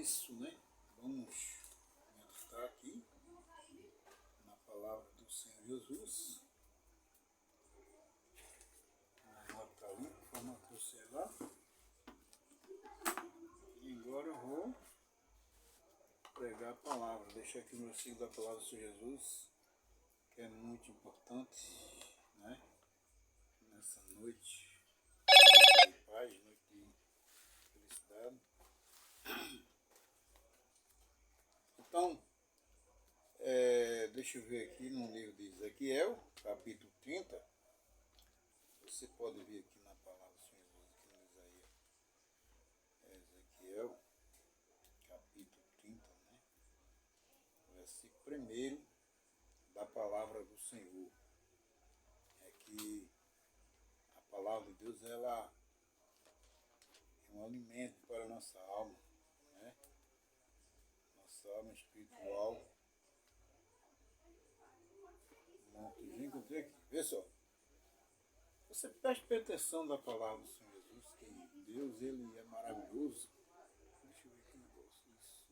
isso, né? Vamos meditar aqui na palavra do Senhor Jesus. Nota ali, formato do celular. E agora eu vou pregar a palavra. Deixar aqui o versículo da palavra do Senhor Jesus, que é muito importante, né? Nessa noite de paz, noite de felicidade. Então, deixa eu ver aqui no livro de Ezequiel, capítulo 30. Você pode ver aqui na palavra do Senhor Jesus, aqui no Isaías. Ezequiel, capítulo 30, né? Versículo 1 da palavra do Senhor. É que a palavra de Deus, ela é um alimento para a nossa alma, né? Nossa alma espiritual. Encontrei aqui. Vê só. Você preste atenção da palavra do Senhor Jesus, que Deus, ele é maravilhoso. Deixa eu ver que negócio. Isso.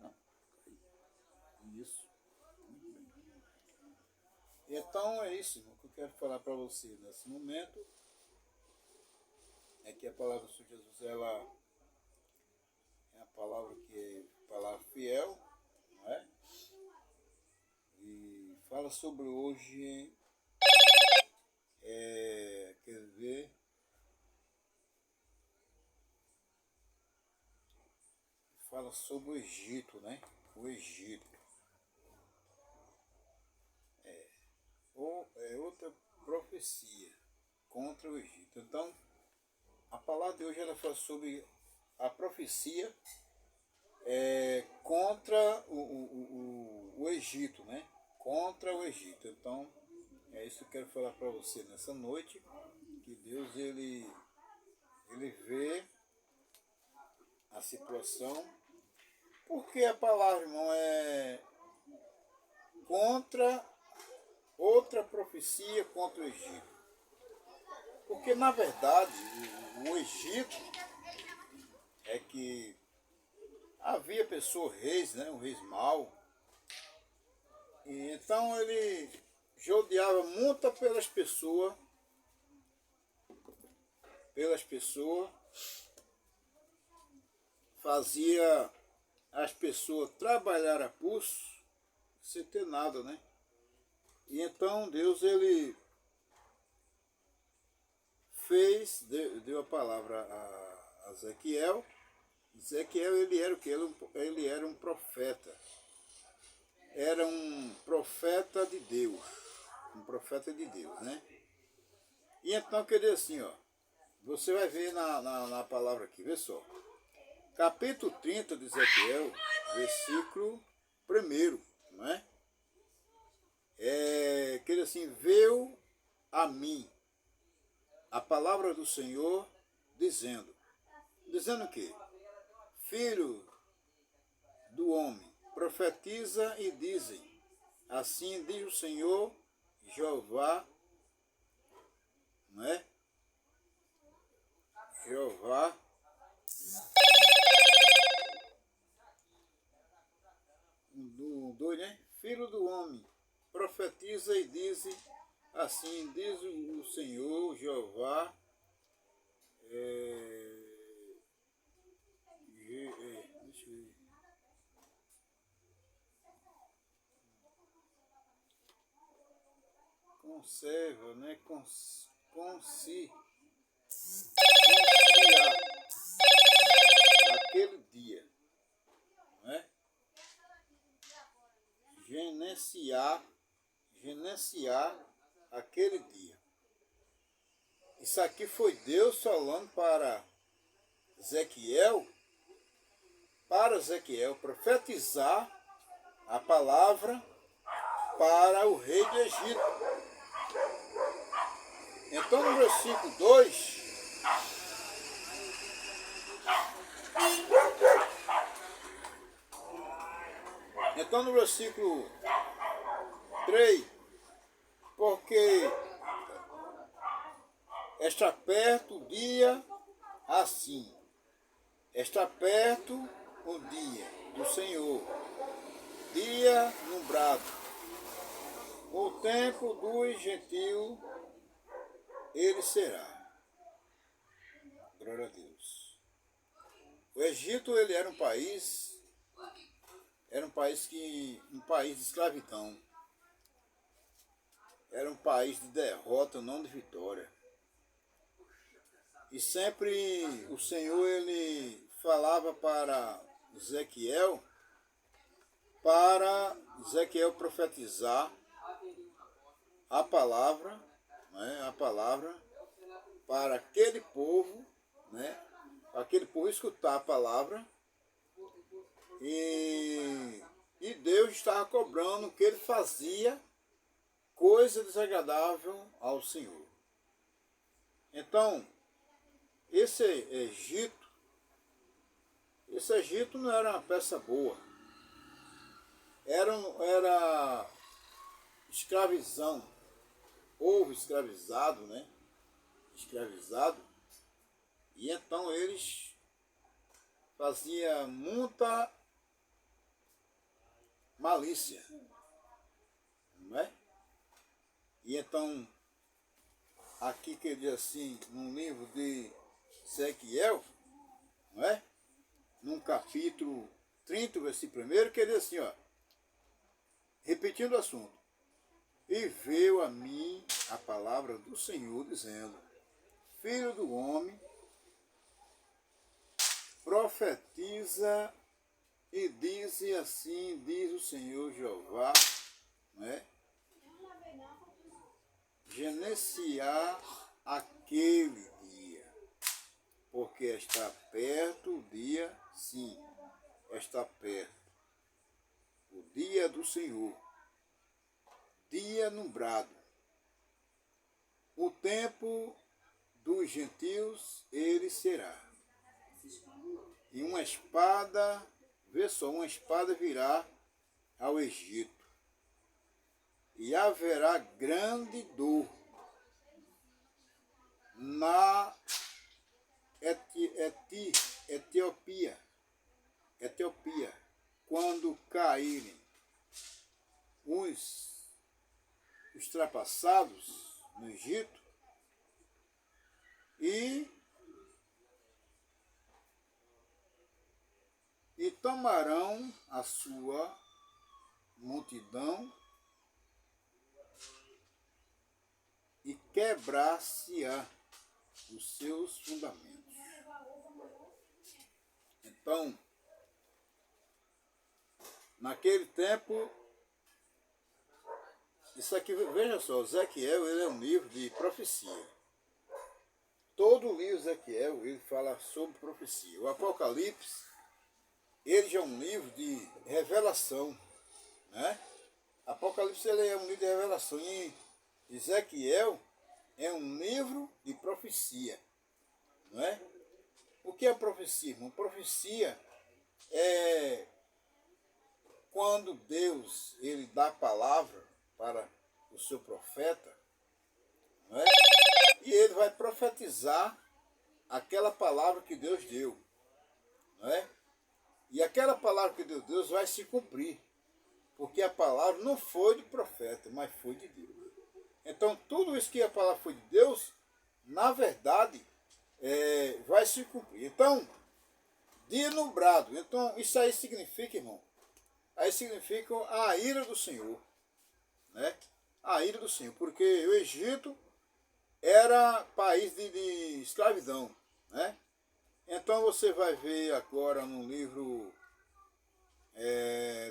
Não. Isso. Muito bem. Então é isso, irmão, que eu quero falar para você nesse momento. É que a palavra do Senhor Jesus, ela é a palavra que é palavra fiel, não é? E fala sobre hoje, quer ver, fala sobre o Egito, né? O Egito. É outra profecia contra o Egito. Então, a palavra de hoje, ela fala sobre a profecia contra o Egito, né? Contra o Egito. Então, é isso que eu quero falar para você nessa noite, que Deus, ele vê a situação, porque a palavra, irmão, é contra outra profecia contra o Egito. Porque, na verdade, o Egito é que havia pessoas, reis, né? Um reis mau. E então ele judiava muito pelas pessoas, fazia as pessoas trabalhar a pulso sem ter nada, né? E então Deus, ele deu a palavra a Ezequiel. Ezequiel, ele era o quê? Ele era um profeta. Era um profeta de Deus. Um profeta de Deus, né? E então, quer dizer assim, ó. Você vai ver na palavra aqui, vê só. Capítulo 30 de Ezequiel, versículo 1, não é? Quer dizer assim, veio a mim a palavra do Senhor dizendo o quê? Filho do homem, profetiza e dizem, assim diz o Senhor Jeová, não é? Jeová né? Filho do homem, profetiza e diz, assim diz o Senhor Jeová, deixa eu ver. Conserva, né? Aquele dia, não é? Gerenciar aquele dia. Isso aqui foi Deus falando para Ezequiel, profetizar a palavra para o rei do Egito. Então, no versículo 2, então no versículo 3, porque está perto o dia assim, está perto o dia do Senhor, dia nublado. O tempo dos gentios ele será. Glória a Deus. O Egito ele era um país um país de escravidão. Era um país de derrota, não de vitória. E sempre o Senhor ele falava para Ezequiel profetizar a palavra, né, a palavra para aquele povo, né, aquele povo escutar a palavra e Deus estava cobrando que ele fazia coisa desagradável ao Senhor. Então, esse Egito não era uma peça boa, era escravizão, povo escravizado, né? Escravizado, e então eles faziam muita malícia, não é? E então, aqui que ele diz assim, no livro de Ezequiel, não é? Num capítulo 30, versículo 1, que ele diz assim, ó, repetindo o assunto, e veio a mim a palavra do Senhor, dizendo, filho do homem, profetiza e diz assim, diz o Senhor Jeová, né? Gerenciar aquele dia, porque está perto o dia, sim, está perto, o dia do Senhor, dia nublado, o tempo dos gentios ele será, e uma espada, vê só, uma espada virá ao Egito, e haverá grande dor na Etiópia, quando caírem os ultrapassados no Egito e tomarão a sua multidão e quebrar-se-á os seus fundamentos. Então, naquele tempo, isso aqui, veja só, Ezequiel ele é um livro de profecia. Todo o livro de Ezequiel ele fala sobre profecia. O Apocalipse, ele já é um livro de revelação, né? Apocalipse ele é um livro de revelação e Ezequiel é um livro de profecia, não é? O que é profecia, irmão? Profecia é quando Deus ele dá a palavra para o seu profeta, não é? E ele vai profetizar aquela palavra que Deus deu, não é? E aquela palavra que Deus vai se cumprir, porque a palavra não foi do profeta, mas foi de Deus. Então, tudo isso que a palavra foi de Deus, na verdade, vai se cumprir. Então, dia nublado. Então, isso aí significa, irmão, aí significa a ira do Senhor, né? A ira do Senhor, porque o Egito era país de escravidão, né? Então, você vai ver agora no livro,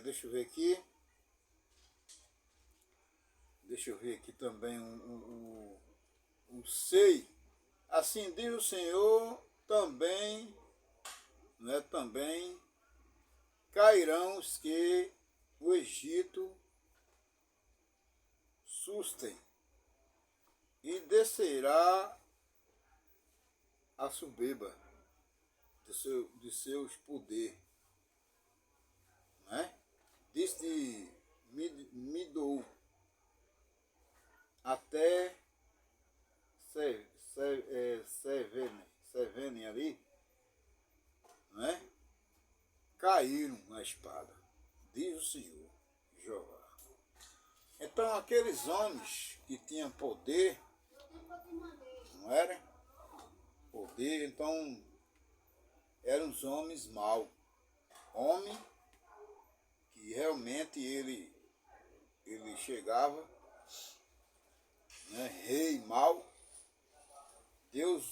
deixa eu ver aqui, também o sei. Assim diz o Senhor, também, né, também cairão os que o Egito sustem, e descerá a soberba de seus poderes, né? Diz de Midou até Sevene ali, né? caíram na espada, diz o Senhor, Jeová. Então aqueles homens que tinham poder, não era? Poder, então eram os homens maus. Homem que realmente ele chegava, né, rei mau. Deus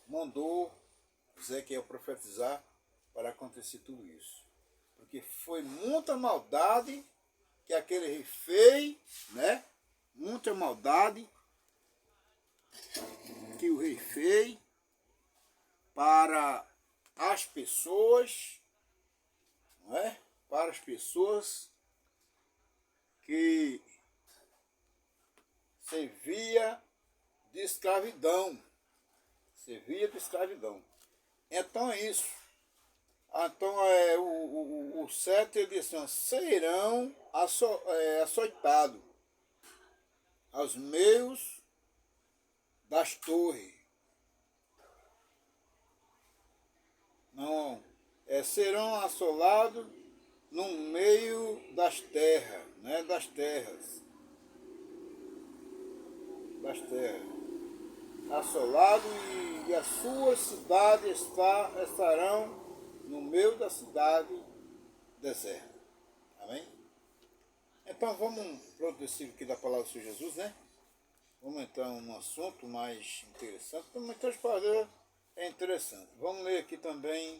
mandou Ezequiel profetizar para acontecer tudo isso. Porque foi muita maldade que aquele rei fez, né? Muita maldade que o rei fez para as pessoas, não é? Para as pessoas que servia de escravidão. Servia de escravidão. Então é isso. Então o 7 ele diz assim, serão açoitados aos meios das torres. Não, serão assolados no meio das terras, né? Das terras. Assolado e as suas cidades estarão no meio da cidade deserta. Amém? Então vamos para o versículo aqui da palavra do Senhor Jesus, né? Vamos entrar num assunto mais interessante. Muitas palavras é interessante. Vamos ler aqui também.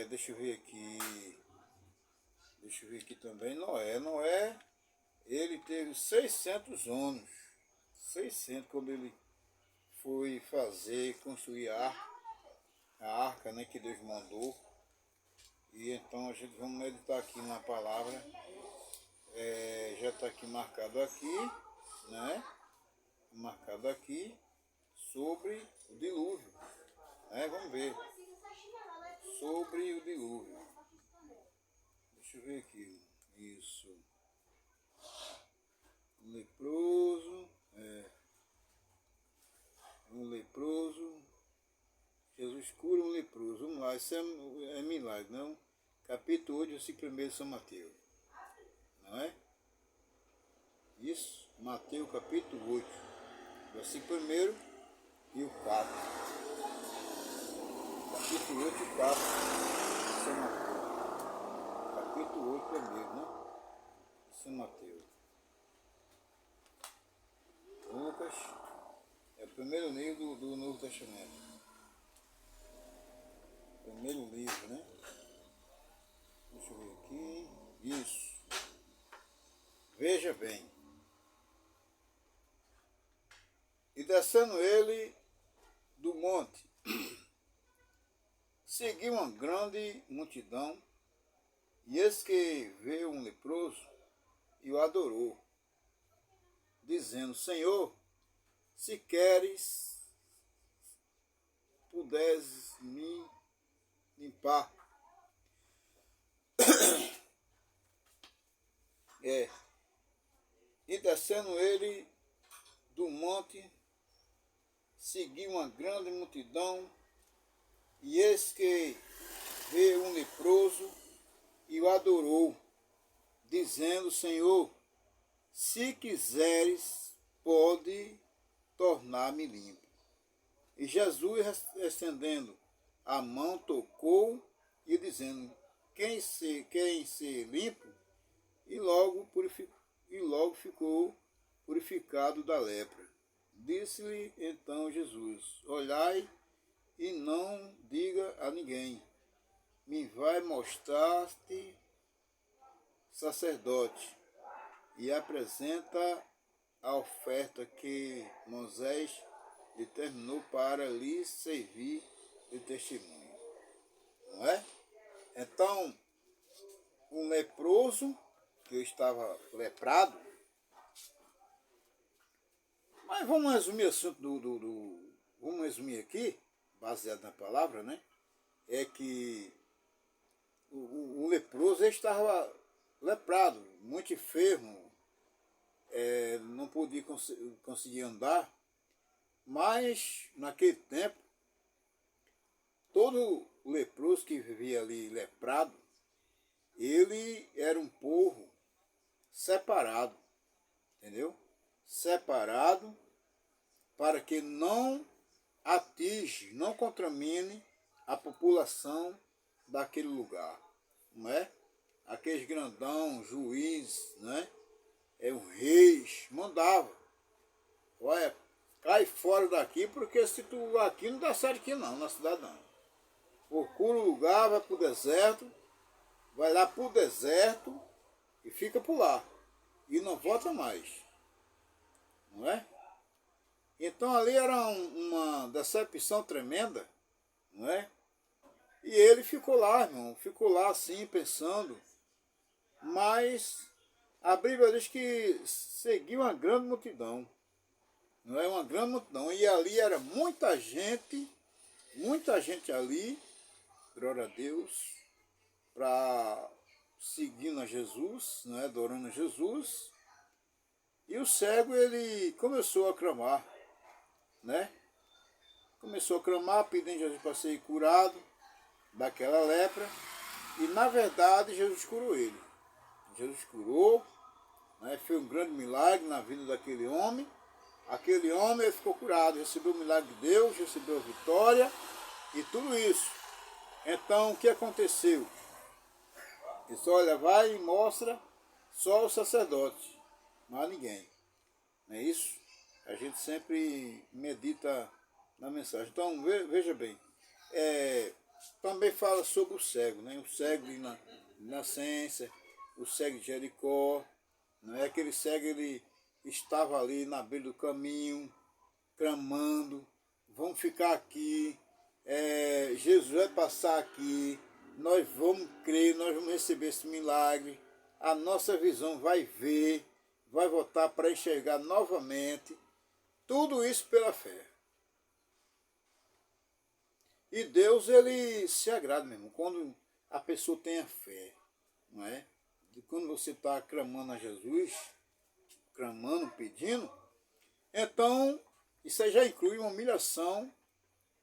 Deixa eu ver aqui também. Noé, ele teve 600 anos. 600 quando ele foi construir a arca, né, que Deus mandou. E então a gente vamos meditar aqui na palavra. Já está aqui marcado aqui, né? Marcado aqui sobre o dilúvio. Vamos ver. Sobre o dilúvio. Deixa eu ver aqui. Isso. Leproso. Um leproso. Jesus cura um leproso. Vamos lá, isso é milagre, não? Capítulo 8, versículo 1 de São Mateus. Não é? Isso, Mateus capítulo 8, versículo 1 e o 4. Capítulo 8 e 4 de São Mateus. Capítulo 8 primeiro, né? São Mateus. Lucas é o primeiro livro do Novo Testamento. Primeiro livro, né? Deixa eu ver aqui. Isso. Veja bem. E descendo ele do monte, seguiu uma grande multidão, e eis que veio um leproso e o adorou, dizendo, Senhor, se queres, puderes me limpar. E descendo ele do monte, seguiu uma grande multidão, e eis que veio um leproso e o adorou, dizendo, Senhor, se quiseres, pode tornar-me limpo. E Jesus, estendendo a mão, tocou e dizendo, quem ser limpo, e logo ficou purificado da lepra. Disse-lhe então Jesus, olhai e não diga a ninguém, me vai mostrar-te sacerdote, e apresenta a oferta que Moisés determinou para lhe servir de testemunho. Não é? Então, um leproso, que eu estava leprado, mas vamos resumir o assunto vamos resumir aqui, baseado na palavra, né? É que o leproso estava leprado, muito enfermo, não podia conseguir andar, mas naquele tempo todo leproso que vivia ali leprado, ele era um povo separado, entendeu? Separado para que não não contamine a população daquele lugar, não é? Aqueles grandão, juízes, né? Os reis, mandava. Olha, cai fora daqui, porque se tu aqui não dá certo aqui não, na cidade não. Procura um lugar, vai pro deserto, vai lá pro deserto e fica por lá. E não volta mais. Não é? Então ali era uma decepção tremenda, não é? E ele ficou lá, irmão, ficou lá assim, pensando. Mas a Bíblia diz que seguiu uma grande multidão. Não é uma grande multidão. E ali era muita gente ali, glória a Deus, para seguindo a Jesus, não é? Adorando a Jesus. E o cego, ele começou a clamar, né? Começou a clamar, pedindo a Jesus para ser curado daquela lepra. E na verdade Jesus curou ele. Jesus curou, né? Foi um grande milagre na vida daquele homem. Aquele homem ele ficou curado, recebeu o milagre de Deus, recebeu a vitória e tudo isso. Então o que aconteceu? Disse, olha, vai e mostra só o sacerdote, não há ninguém. Não é isso? A gente sempre medita na mensagem. Então veja bem, também fala sobre o cego, né? O cego de nascença, o cego de Jericó, não é? Aquele cego, ele estava ali na beira do caminho, clamando, vamos ficar aqui, Jesus vai passar aqui, nós vamos crer, nós vamos receber esse milagre, a nossa visão vai ver, vai voltar para enxergar novamente, tudo isso pela fé. E Deus, ele se agrada mesmo, quando a pessoa tem a fé, não é? E quando você está clamando a Jesus, clamando, pedindo, então isso aí já inclui uma humilhação,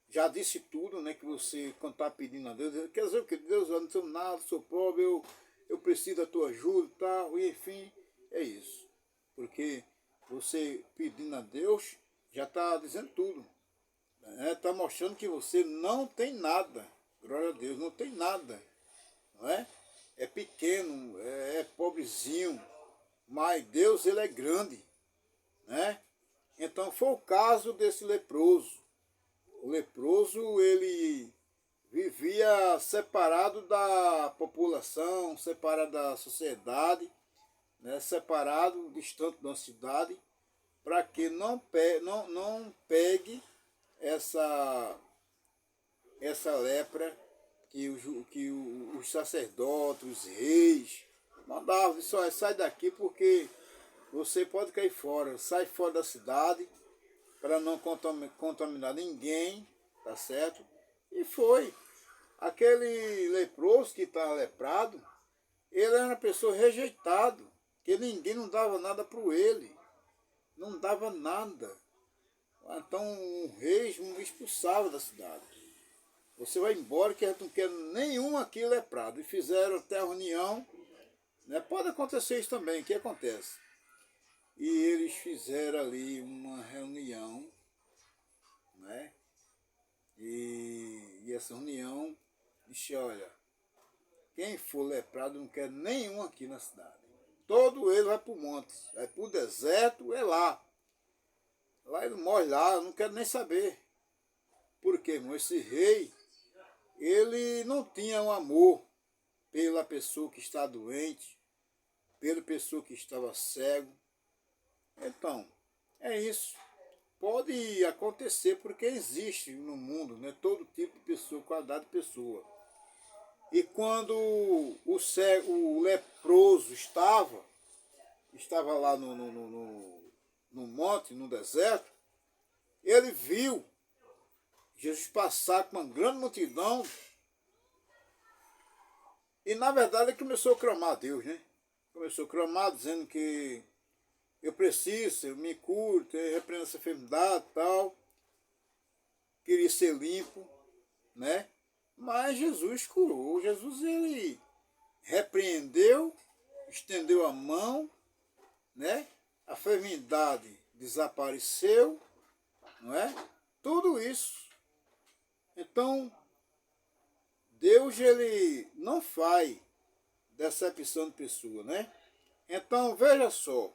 já disse tudo, né? Que você, quando está pedindo a Deus, quer dizer o que? Deus, eu não sou nada, sou pobre, eu preciso da tua ajuda e tal, e enfim, é isso. Porque você pedindo a Deus, já está dizendo tudo. Está mostrando que você não tem nada. Glória a Deus, não tem nada. Não é? É pequeno, é pobrezinho, mas Deus, ele é grande. Né? Então foi o caso desse leproso. O leproso, ele vivia separado da população, separado da sociedade, né? Separado, distante da cidade, para que não pegue essa lepra que os sacerdotes, os reis, mandavam, disse, olha, sai daqui porque você pode cair fora, sai fora da cidade para não contaminar ninguém, tá certo? E foi. Aquele leproso que estava leprado, ele era uma pessoa rejeitada, que ninguém não dava nada para ele, não dava nada. Então o rei o expulsava da cidade. Você vai embora que a gente não quer nenhum aqui leprado. E fizeram até a reunião, né? Pode acontecer isso também, o que acontece? E eles fizeram ali uma reunião, né? E essa reunião disse, olha, quem for leprado não quer nenhum aqui na cidade. Todo ele vai para o monte, vai para o deserto, é lá. Lá ele morre lá, eu não quero nem saber. Por quê, irmão? Esse rei, ele não tinha um amor pela pessoa que está doente, pela pessoa que estava cego. Então, é isso. Pode acontecer porque existe no mundo, né, todo tipo de pessoa, qualidade de pessoa. E quando o cego, o leproso estava lá no monte, no deserto, ele viu Jesus passar com uma grande multidão e na verdade ele começou a clamar a Deus, né? Começou a clamar dizendo que eu preciso, eu me curo, repreendo essa enfermidade e tal. Queria ser limpo, né? Mas Jesus curou. Jesus, ele repreendeu, estendeu a mão, né? A enfermidade desapareceu, não é? Tudo isso. Então, Deus, ele não faz decepção de pessoa, né? Então, veja só.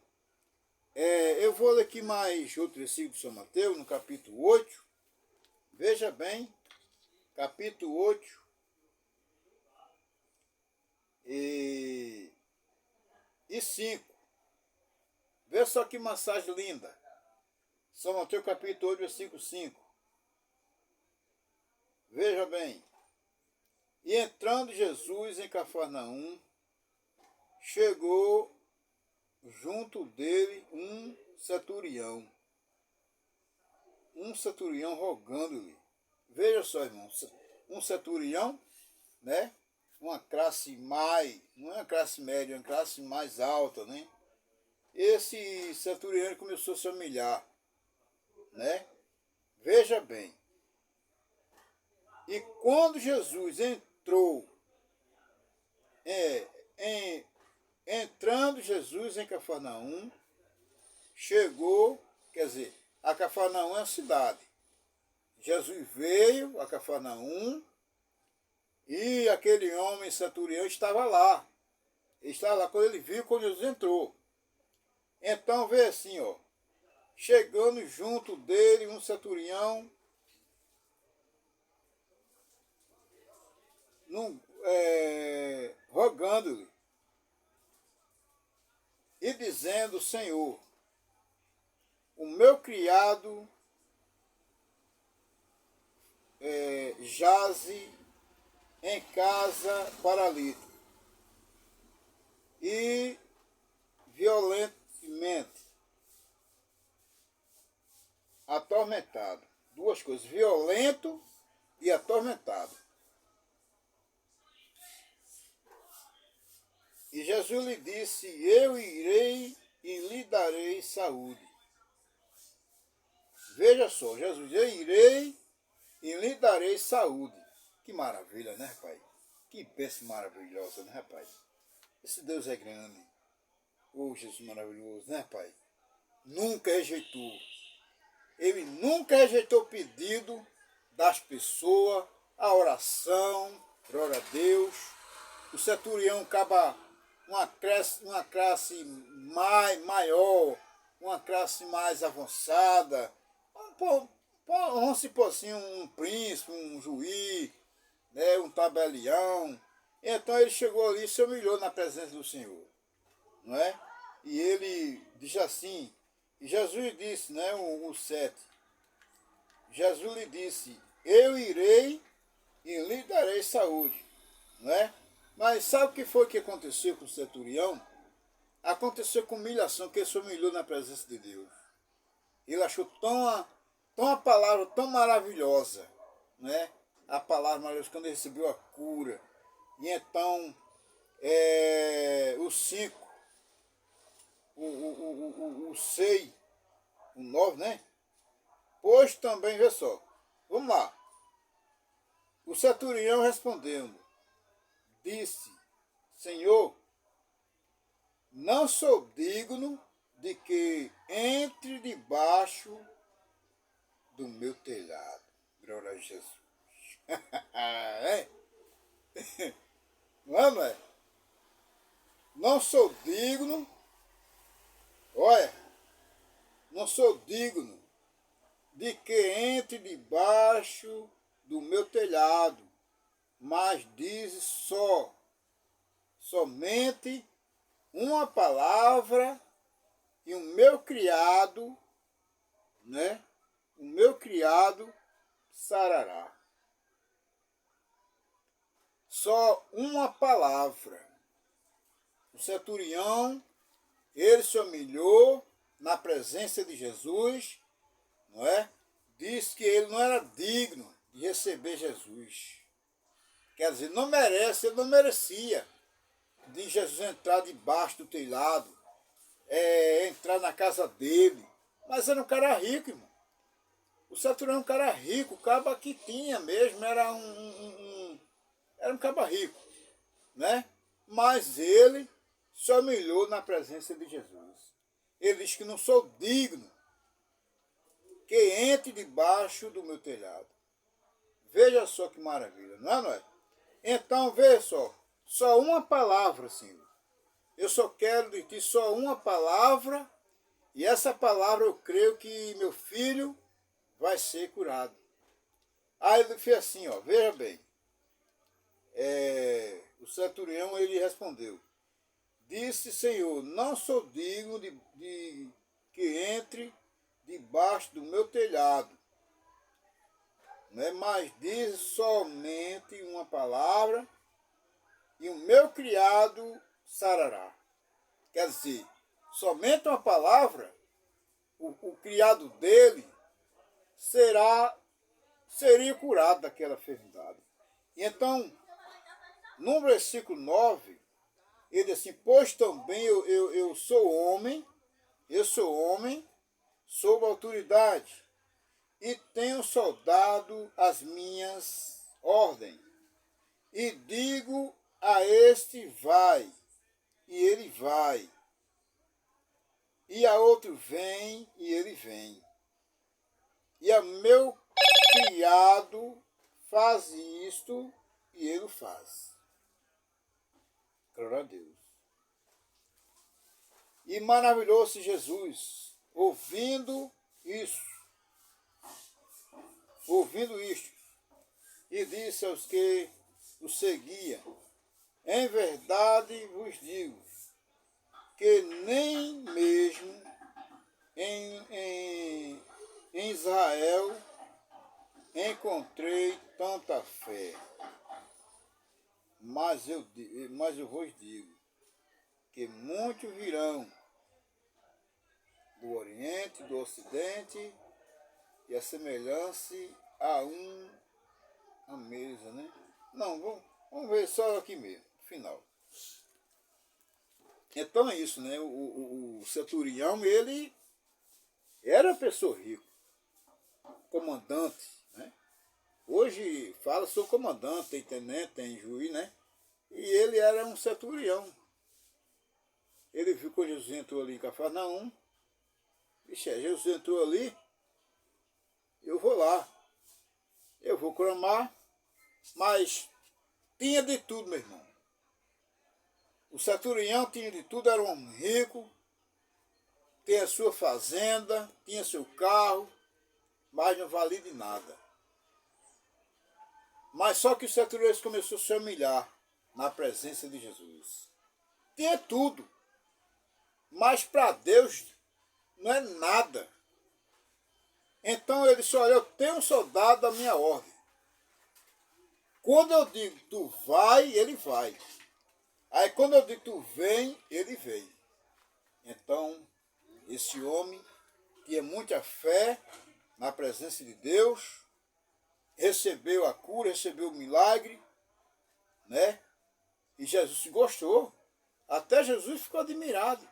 Eu vou ler aqui mais outro versículo de São Mateus, no capítulo 8. Veja bem, capítulo 8 e 5. Veja só que massagem linda. São Mateus capítulo 8, versículo 5. Veja bem. E entrando Jesus em Cafarnaum, chegou junto dele um centurião rogando-lhe. Veja só, irmãos, um centurião, né? Uma classe mais, não é uma classe média, é uma classe mais alta, né? Esse centurião começou a se humilhar, né? Veja bem. E quando Jesus entrou, entrando Jesus em Cafarnaum, chegou, quer dizer, a Cafarnaum é uma cidade. Jesus veio a Cafarnaum e aquele homem centurião estava lá. Ele estava lá quando ele viu, quando Jesus entrou. Então vê assim, ó, chegando junto dele um centurião, rogando-lhe e dizendo: Senhor, o meu criado jaze em casa paralítico e violentamente atormentado. Duas coisas, violento e atormentado. E Jesus lhe disse: eu irei e lhe darei saúde. Veja só, Jesus, eu irei e lhe darei saúde. Que maravilha, né, rapaz? Que bênção maravilhosa, né, rapaz? Esse Deus é grande. Oh, Jesus maravilhoso, né, pai? Nunca rejeitou. Ele nunca rejeitou o pedido das pessoas, a oração, glória a Deus. O centurião acaba uma classe maior, uma classe mais avançada. Vamos supor assim, um príncipe, um juiz, né, um tabelião. Então ele chegou ali e se humilhou na presença do Senhor, não é? E ele diz assim, e Jesus disse, né, o 7, Jesus lhe disse: eu irei e lhe darei saúde, não é? Mas sabe o que foi que aconteceu com o centurião? Aconteceu com humilhação, que ele se humilhou na presença de Deus. Ele achou tão a palavra tão maravilhosa, né? A palavra maravilhosa, quando ele recebeu a cura. E então, o 5, o 6, o 9, né? Pois também, vê só, vamos lá. O centurião respondendo, disse: Senhor, não sou digno de que entre debaixo do meu telhado. Glória a Jesus. Não é? Não sou digno, olha, não sou digno de que entre debaixo do meu telhado, mas diz somente uma palavra e o meu criado, né? O meu criado sarará. Só uma palavra. O centurião, ele se humilhou na presença de Jesus, não é? Disse que ele não era digno de receber Jesus. Quer dizer, não merece, ele não merecia de Jesus entrar debaixo do telhado, entrar na casa dele. Mas era um cara rico, irmão. O centurião era um cara rico, o caba que tinha mesmo, era um caba rico, né? Mas ele se humilhou na presença de Jesus. Ele diz que não sou digno que entre debaixo do meu telhado. Veja só que maravilha, não é, não é? Então, veja só uma palavra, Senhor. Eu só quero de ti só uma palavra, e essa palavra eu creio que meu filho vai ser curado. Aí ele fez assim, ó, veja bem. O centurião, ele respondeu, disse, Senhor, não sou digno de que entre debaixo do meu telhado, né? Mas diz somente uma palavra e o meu criado sarará. Quer dizer, somente uma palavra, o criado dele seria curado daquela enfermidade. E então, no versículo 9, ele diz assim, pois também eu sou homem, sob autoridade, e tenho soldado as minhas ordens, e digo a este vai, e ele vai, e a outro vem, e ele vem, e a meu criado faz isto, e ele faz. Glória a Deus. E maravilhou-se Jesus, ouvindo isto, e disse aos que o seguiam, em verdade vos digo, que nem mesmo em Israel encontrei tanta fé. Mas eu vos digo que muitos virão do Oriente, do Ocidente, e assemelham-se a mesa, né? Não, vamos ver só aqui mesmo, final. Então é isso, né? O centurião, ele era pessoa rica, comandante, né? Hoje fala, sou comandante, tem tenente, tem juiz, né? E ele era um centurião. Ele viu que Jesus entrou ali em Cafarnaum. Vixe, Jesus entrou ali, eu vou lá. Eu vou clamar, mas tinha de tudo, meu irmão. O centurião tinha de tudo, era um rico, tinha a sua fazenda, tinha seu carro, mas não valia de nada. Mas só que o centurião começou a se humilhar na presença de Jesus. Tinha tudo, mas para Deus não é nada. Então ele disse, olha, eu tenho um soldado da minha ordem. Quando eu digo tu vai, ele vai. Aí quando eu digo tu vem, ele vem. Então, esse homem tinha muita fé na presença de Deus, recebeu a cura, recebeu o milagre, né? E Jesus gostou. Até Jesus ficou admirado.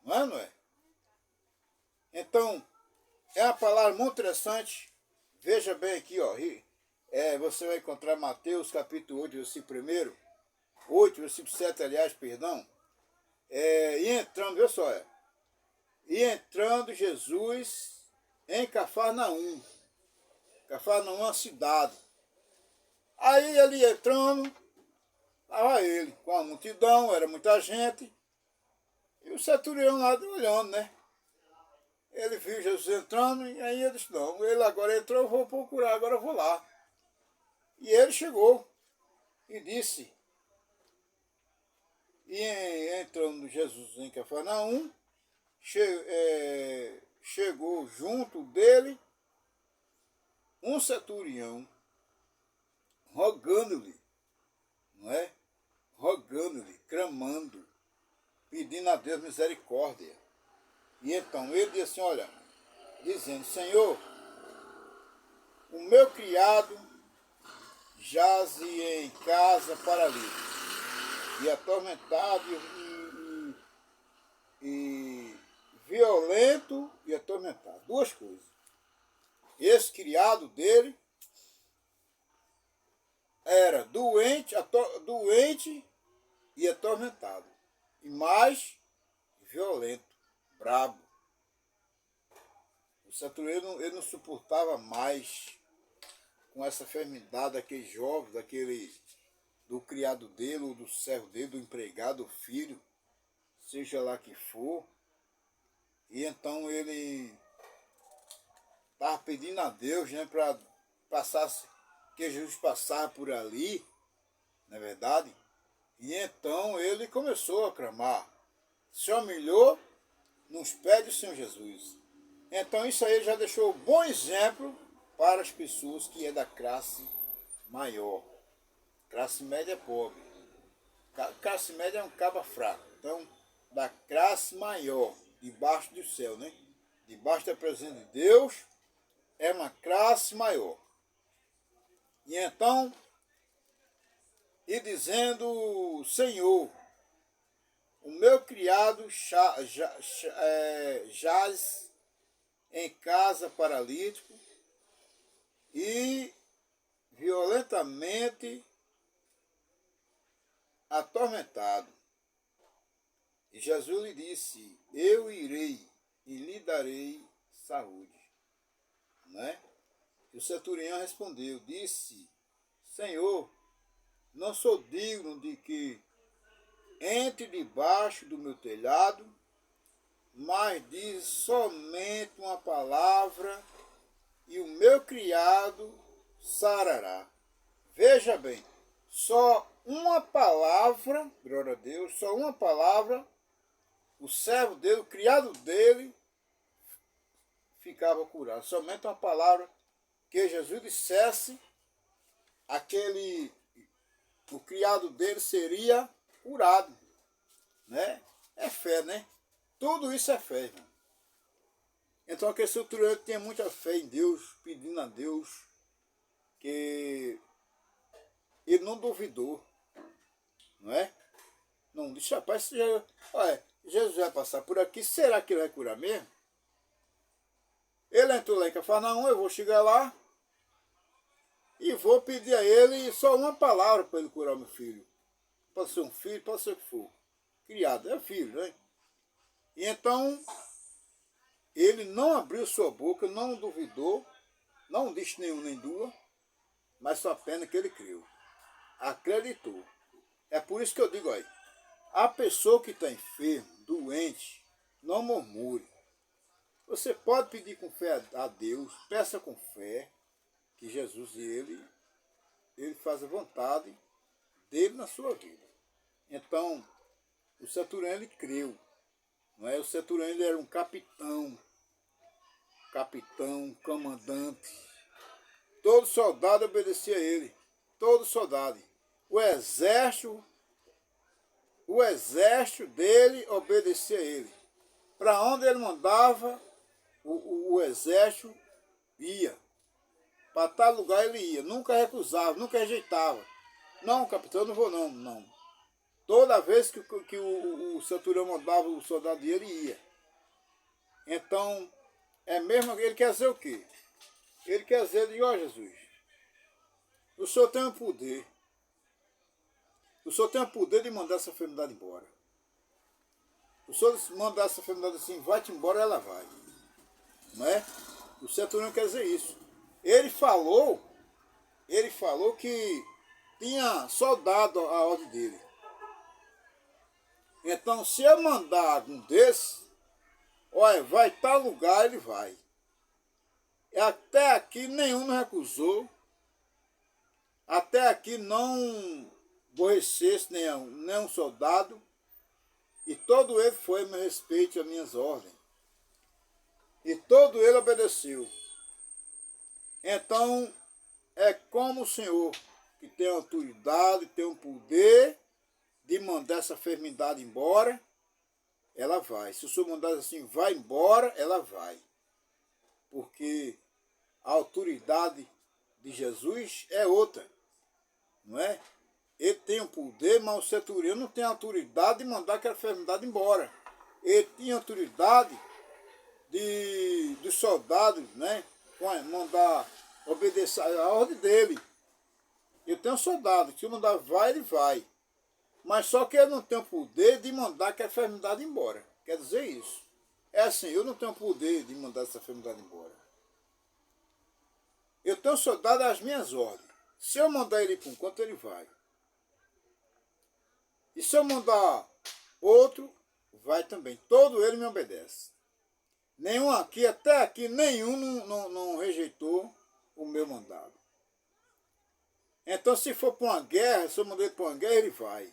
Não é? Então, é uma palavra muito interessante. Veja bem aqui, ó. Você vai encontrar Mateus capítulo 8, versículo 1. 8, versículo 7, aliás, perdão. E entrando, viu só, e entrando Jesus em Cafarnaum. Cafarnaum é uma cidade. Aí ele entrando, estava ele, com a multidão, era muita gente. E o centurião lá olhando, né? Ele viu Jesus entrando e aí ele disse, não, ele agora entrou, eu vou procurar, agora eu vou lá. E ele chegou e disse, e entrando Jesus em Cafarnaum, chegou junto dele um centurião, rogando-lhe, não é? Rogando-lhe, clamando, pedindo a Deus misericórdia. E então ele disse assim, olha, dizendo, Senhor, o meu criado jaze em casa paralítico, e atormentado e violento e atormentado. Duas coisas. esse criado dele era doente e atormentado, e mais violento, brabo. O centurião ele não suportava mais com essa enfermidade daquele jovem, do criado dele, ou do servo dele, do empregado, do filho, seja lá que for. E então ele estava pedindo a Deus, né, para que Jesus passasse por ali, não é verdade? E então ele começou a clamar, se humilhou nos pés do Senhor Jesus. Então isso aí já deixou um bom exemplo para as pessoas que é da classe maior. Classe média é pobre. Classe média é um caba fraco. Então, da classe maior, debaixo do céu, né? Debaixo da presença de Deus, é uma classe maior. E então, e dizendo, Senhor, o meu criado jaz em casa paralítico e violentamente atormentado. E Jesus lhe disse, eu irei e lhe darei saúde. Né? E o centurião respondeu, disse, Senhor, não sou digno de que entre debaixo do meu telhado, mas diz somente uma palavra e o meu criado sarará. Veja bem, só uma palavra, glória a Deus, só uma palavra, o servo dele, o criado dele, ficava curado. Somente uma palavra que Jesus dissesse, o criado dele seria curado. Né? É fé, né? Tudo isso é fé, irmão. Então aquele centurião tinha muita fé em Deus, pedindo a Deus que ele não duvidou, não é? Não disse, rapaz, olha, Jesus vai passar por aqui, será que ele vai curar mesmo? Ele entrou lá em Cafarnaum, eu vou chegar lá e vou pedir a ele só uma palavra para ele curar o meu filho. Pode ser um filho, pode ser o que for. Criado, é filho, né? E então, ele não abriu sua boca, não duvidou, não disse nenhum nem duas, mas só apenas que ele creu. Acreditou. É por isso que eu digo aí, a pessoa que está enferma, doente, não murmure. Você pode pedir com fé a Deus, peça com fé, que Jesus ele faz a vontade dele na sua vida. Então, o centurião ele creu. Não é? O centurião ele era um capitão, comandante. Todo soldado obedecia a ele. Todo soldado. O exército dele obedecia a ele. Para onde ele mandava, o exército ia. Para tal lugar ele ia. Nunca recusava, nunca rejeitava. Não, capitão, não vou não, não. Toda vez que o centurião mandava o soldado dele, ele ia. Então, é mesmo, ele quer dizer o quê? Ele quer dizer, ó Jesus, o Senhor tem o poder. O Senhor tem o poder de mandar essa enfermidade embora. O Senhor mandar essa enfermidade assim, vai-te embora, ela vai. Não é? O centurião quer dizer isso. Ele falou que tinha soldado a ordem dele. Então, se eu mandar algum desses, olha, vai tal lugar, ele vai. E até aqui nenhum me recusou. Até aqui não aborrecesse nenhum soldado. E todo ele foi a meu respeito e as minhas ordens. E todo ele obedeceu. Então, é como o Senhor, que tem autoridade, tem o poder de mandar essa enfermidade embora, ela vai. Se o Senhor mandar assim, vai embora, ela vai. Porque a autoridade de Jesus é outra, não é? Ele tem o poder, mas o centurião não tem a autoridade de mandar aquela enfermidade embora. Ele tinha autoridade dos soldados, né? Com mandar obedecer a ordem dele. Eu tenho um soldado, que se eu mandar vai, ele vai. Mas só que eu não tenho poder de mandar aquela enfermidade embora. Quer dizer isso. É assim, eu não tenho poder de mandar essa enfermidade embora. Eu tenho um soldado às minhas ordens. Se eu mandar ele para um canto, ele vai. E se eu mandar outro, vai também. Todo ele me obedece. Nenhum aqui, até aqui, nenhum não rejeitou o meu mandado. Então, se for para uma guerra, se eu mandar ele para uma guerra, ele vai.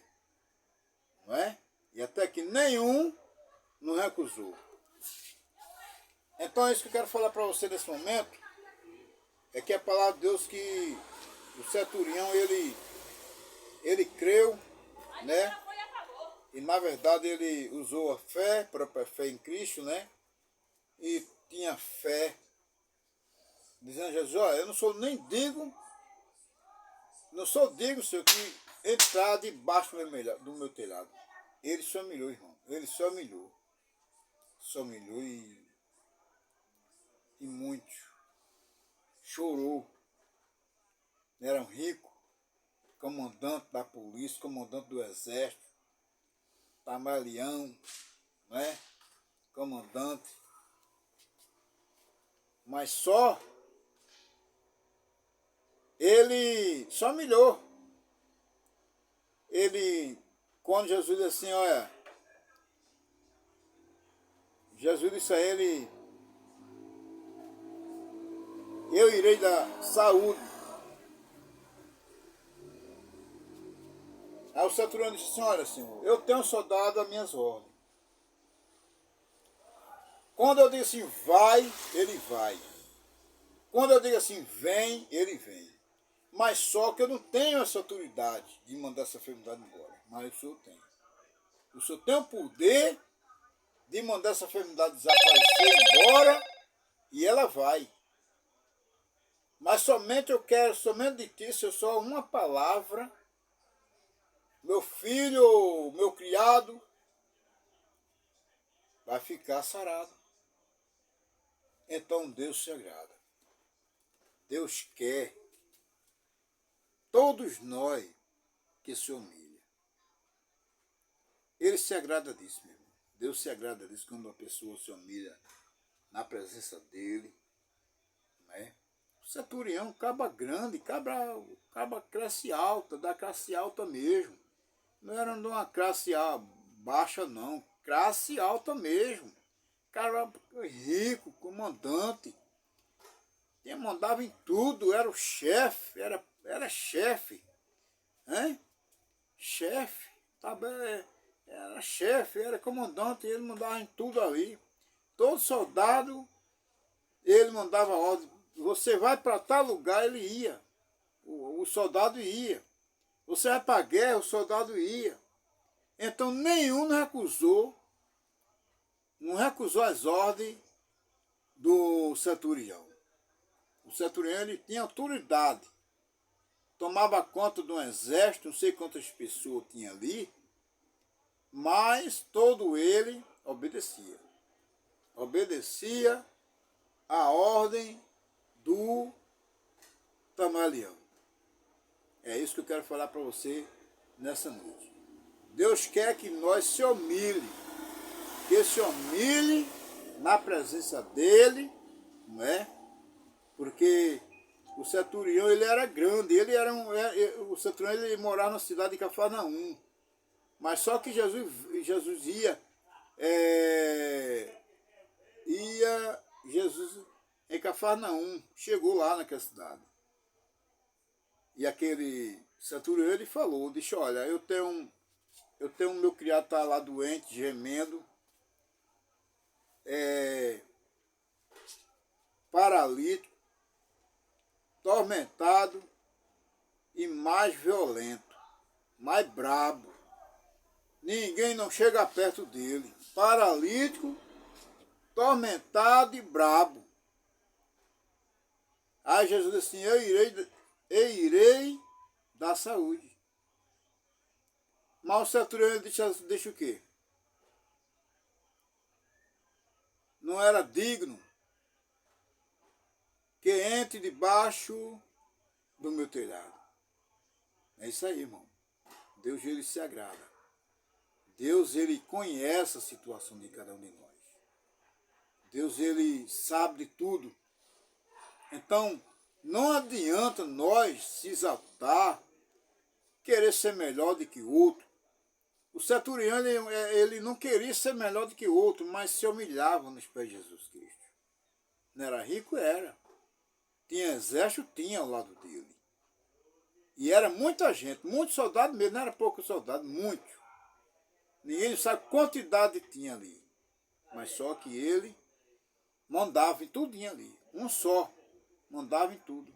Não é? E até aqui nenhum não recusou. Então, é isso que eu quero falar para você nesse momento. É que a palavra de Deus que o centurião, ele creu, né? E na verdade ele usou a fé, a própria fé em Cristo, né? E tinha fé, dizendo a Jesus, olha, eu não sou nem digno, não sou digno, Senhor, que entrar debaixo do meu telhado. Ele se humilhou, irmão. Ele se humilhou. Se humilhou e muito. Chorou. Era um rico, comandante da polícia, comandante do exército, Tamalião, né? Comandante. Mas só ele se humilhou. Ele, quando Jesus disse assim, olha, Jesus disse a ele, eu irei dar saúde. Aí o centurião disse assim, olha, Senhor, eu tenho um soldado às minhas ordens. Quando eu digo assim, vai, ele vai. Quando eu digo assim, vem, ele vem. Mas só que eu não tenho essa autoridade de mandar essa enfermidade embora. Mas o Senhor tem. O Senhor tem o poder de mandar essa enfermidade desaparecer embora e ela vai. Mas somente eu quero, somente de ti, se eu só uma palavra, meu filho, meu criado, vai ficar sarado. Então Deus se agrada. Deus quer todos nós que se humilha. Ele se agrada disso, meu irmão. Deus se agrada disso quando uma pessoa se humilha na presença dele, né? O centurião, caba grande, caba classe alta, da classe alta mesmo. Não era de uma classe baixa, não. Classe alta mesmo. Cara rico, comandante. Mandava em tudo, era o chefe, era chefe. Hein? Chefe. Era chefe, era comandante, ele mandava em tudo ali. Todo soldado, ele mandava ordem. Você vai para tal lugar, ele ia. O soldado ia. Você vai para a guerra, o soldado ia. Então nenhum não recusou as ordens do centurião. O centurião, ele tinha autoridade. Tomava conta de um exército, não sei quantas pessoas tinha ali, mas todo ele obedecia. Obedecia a ordem do Tamalião. É isso que eu quero falar para você nessa noite. Deus quer que nós se humilhe, que se humilhe na presença dele, não é? Porque o centurião, ele era grande, o centurião, ele morava na cidade de Cafarnaum. Mas só que Jesus ia Jesus em Cafarnaum, chegou lá naquela cidade. E aquele centurião, ele falou, disse, olha, eu tenho meu criado tá lá doente, gemendo, paralítico, tormentado e mais violento, mais brabo. Ninguém não chega perto dele. Paralítico, tormentado e brabo. Aí Jesus disse assim, eu irei dar saúde. Mas o centurião disse o quê? Não era digno que entre debaixo do meu telhado. É isso aí, irmão. Deus, ele se agrada. Deus, ele conhece a situação de cada um de nós. Deus, ele sabe de tudo. Então, não adianta nós se exaltar, querer ser melhor do que o outro. O centurião, ele não queria ser melhor do que o outro, mas se humilhava nos pés de Jesus Cristo. Não era rico? Era. Tinha exército? Tinha ao lado dele. E era muita gente, muitos soldados mesmo, não era pouco soldado, muito. Ninguém sabe a quantidade tinha ali. Mas só que ele mandava em tudinho ali. Um só. Mandava em tudo.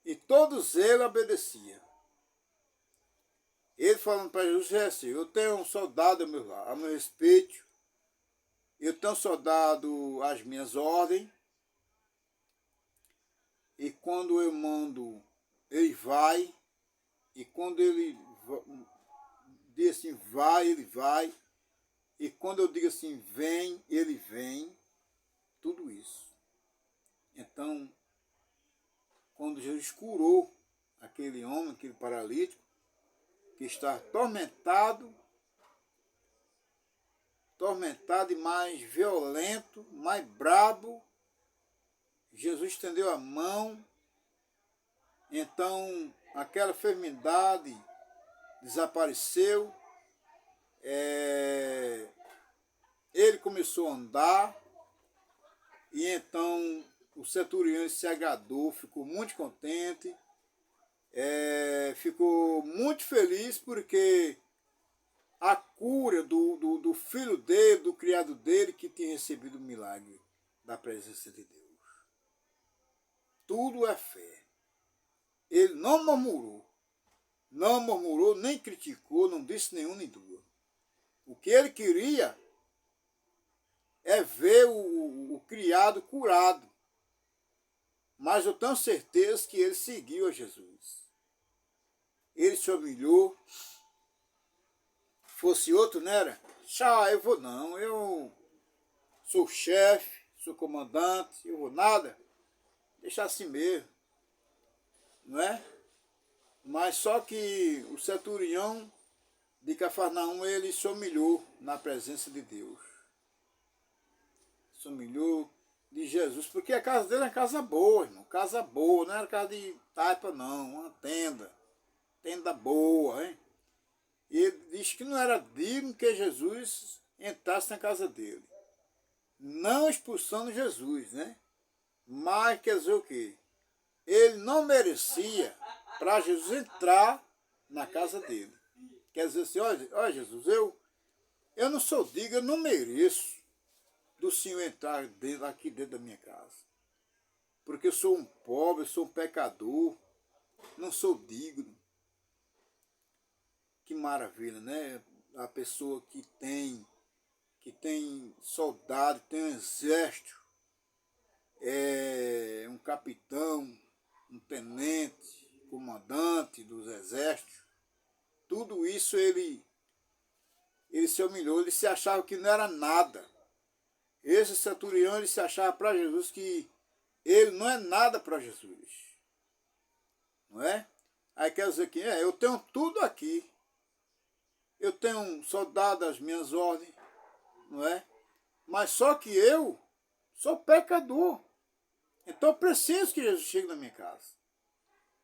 E todos eles obedeciam. Ele falando para Jesus assim, eu tenho um soldado a meu respeito. Eu tenho um soldado às minhas ordens. E quando eu mando, ele vai. E quando ele diz assim, vai, ele vai. E quando eu digo assim, vem, ele vem. Tudo isso. Então, quando Jesus curou aquele homem, aquele paralítico, que está atormentado e mais violento, mais brabo, Jesus estendeu a mão, então aquela enfermidade desapareceu, ele começou a andar, e então o centurião se agradou, ficou muito contente, ficou muito feliz porque a cura do filho dele, do criado dele, que tinha recebido o milagre da presença de Deus. Tudo é fé. Ele não murmurou, nem criticou, não disse nenhum nem duas. O que ele queria é ver o criado curado. Mas eu tenho certeza que ele seguiu a Jesus. Ele se humilhou. Fosse outro, não era? Eu vou não, eu sou chefe, sou comandante, eu vou nada. Deixar assim mesmo. Não é? Mas só que o centurião de Cafarnaum, ele se humilhou na presença de Deus. Se humilhou de Jesus, porque a casa dele é casa boa, irmão, casa boa, não era casa de taipa não, uma tenda boa, hein? E ele disse que não era digno que Jesus entrasse na casa dele, não expulsando Jesus, né? Mas quer dizer o quê? Ele não merecia para Jesus entrar na casa dele. Quer dizer assim, olha Jesus, eu não sou digno, eu não mereço do Senhor entrar aqui dentro da minha casa. Porque eu sou um pobre, eu sou um pecador, não sou digno. Que maravilha, né? A pessoa que tem soldado, tem um exército, um capitão, um tenente, comandante dos exércitos, tudo isso ele se humilhou, ele se achava que não era nada. Esse centurião, ele se achava para Jesus que ele não é nada para Jesus. Não é? Aí quer dizer que eu tenho tudo aqui. Eu tenho um soldado às minhas ordens, não é? Mas só que eu sou pecador. Então eu preciso que Jesus chegue na minha casa.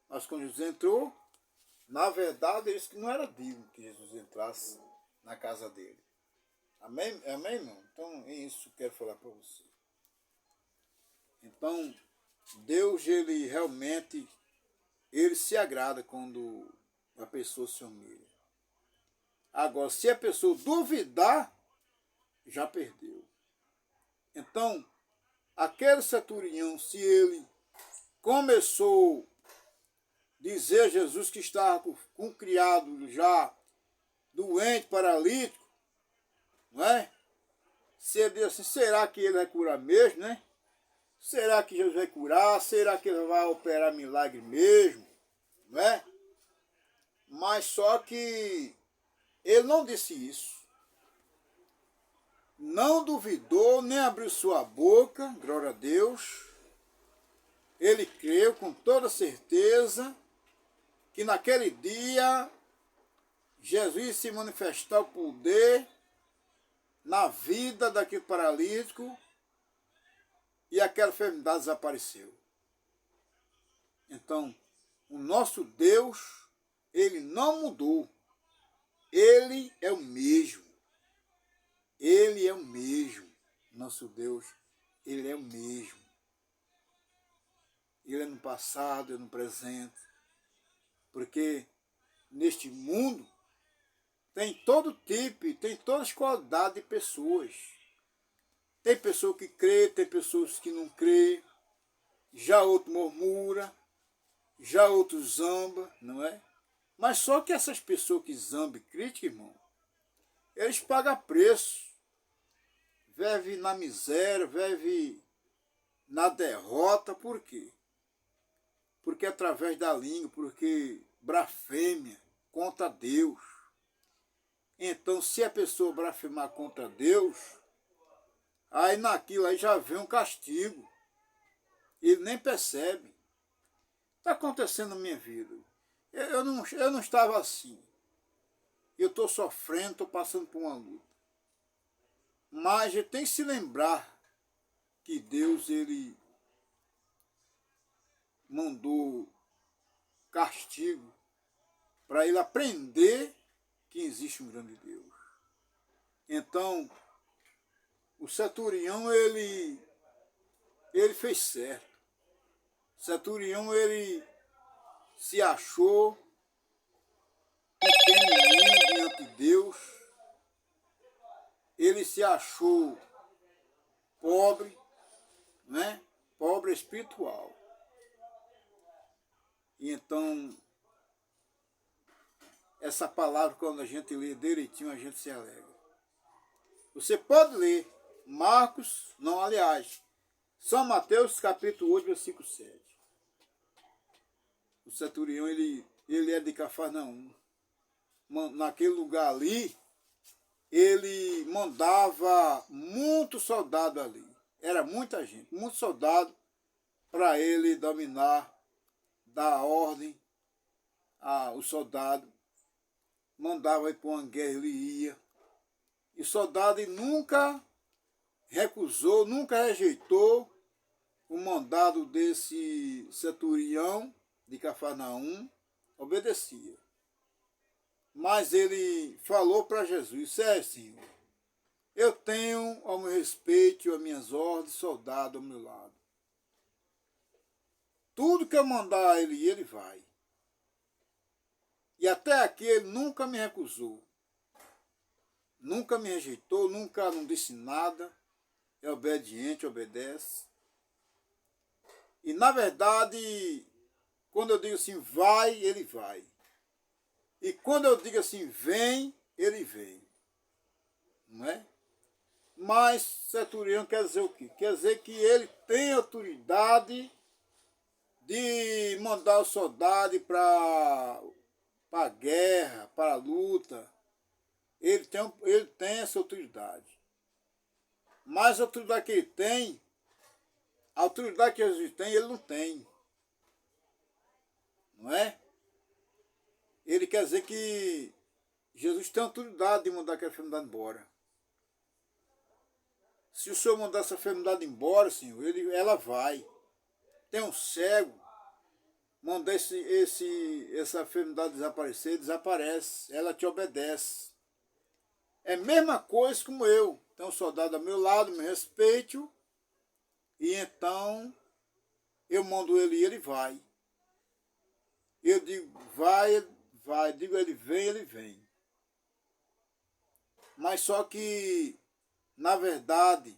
Mas quando Jesus entrou, na verdade, ele disse que não era digno que Jesus entrasse na casa dele. Amém, amém, irmão? Então é isso que eu quero falar para você. Então, Deus, ele realmente, ele se agrada quando a pessoa se humilha. Agora, se a pessoa duvidar, já perdeu. Então, aquele centurião, se ele começou a dizer a Jesus que estava com um criado já doente, paralítico, não é? Se ele diz assim, será que ele vai curar mesmo, né? Será que Jesus vai curar? Será que ele vai operar milagre mesmo? Não é? Mas só que ele não disse isso. Não duvidou, nem abriu sua boca, glória a Deus. ele creu com toda certeza que naquele dia Jesus ia se manifestar o poder na vida daquele paralítico e aquela enfermidade desapareceu. Então, o nosso Deus, ele não mudou. Ele é o mesmo. Ele é o mesmo. Nosso Deus, ele é o mesmo. Ele é no passado, é no presente. Porque neste mundo tem todo tipo, tem todas as qualidades de pessoas. Tem pessoa que crê, tem pessoas que não crê. Já outro murmura, já outro zamba, não é? Mas só que essas pessoas que zambam e criticam, irmão, eles pagam preço. Vive na miséria, vive na derrota. Por quê? Porque através da língua, porque blasfêmia contra Deus. Então, se a pessoa blasfemar contra Deus, aí naquilo aí já vem um castigo. Ele nem percebe. Está acontecendo na minha vida. Eu não estava assim. Eu estou sofrendo, estou passando por uma luta. Mas a gente tem que se lembrar que Deus, ele mandou castigo para ele aprender que existe um grande Deus. Então, o centurião, ele fez certo. O centurião, ele se achou pequenininho diante de Deus. Ele se achou pobre, né? Pobre espiritual. E então, essa palavra, quando a gente lê direitinho, a gente se alegra. Você pode ler Marcos, não, aliás, São Mateus, capítulo 8, versículo 7. O centurião, ele é de Cafarnaum. Naquele lugar ali, ele mandava muito soldado ali. Era muita gente, muito soldado para ele dominar, dar ordem ao soldado. Mandava ir para uma guerra, ele ia. E o soldado nunca recusou, nunca rejeitou o mandado desse centurião de Cafarnaum, obedecia. Mas ele falou para Jesus: Senhor, eu tenho ao meu respeito e às minhas ordens soldado ao meu lado. Tudo que eu mandar ele ir, ele vai. E até aqui ele nunca me recusou. Nunca me rejeitou, nunca não disse nada. É obediente, obedece. E na verdade, quando eu digo assim, vai, ele vai. E quando eu digo assim, vem, ele vem. Não é? Mas centurião quer dizer o quê? Quer dizer que ele tem autoridade de mandar o soldado para a guerra, para a luta. Ele tem essa autoridade. Mas a autoridade que ele tem, a autoridade que Jesus tem, ele não tem. Não é? Ele quer dizer que Jesus tem autoridade de mandar aquela enfermidade embora. Se o Senhor mandar essa enfermidade embora, Senhor, ela vai. Tem um cego, mandar essa enfermidade desaparecer, desaparece. Ela te obedece. É a mesma coisa como eu. Tem um soldado ao meu lado, me respeito. E então eu mando ele e ele vai. Eu digo, vai. Digo, ele vem. Mas só que, na verdade,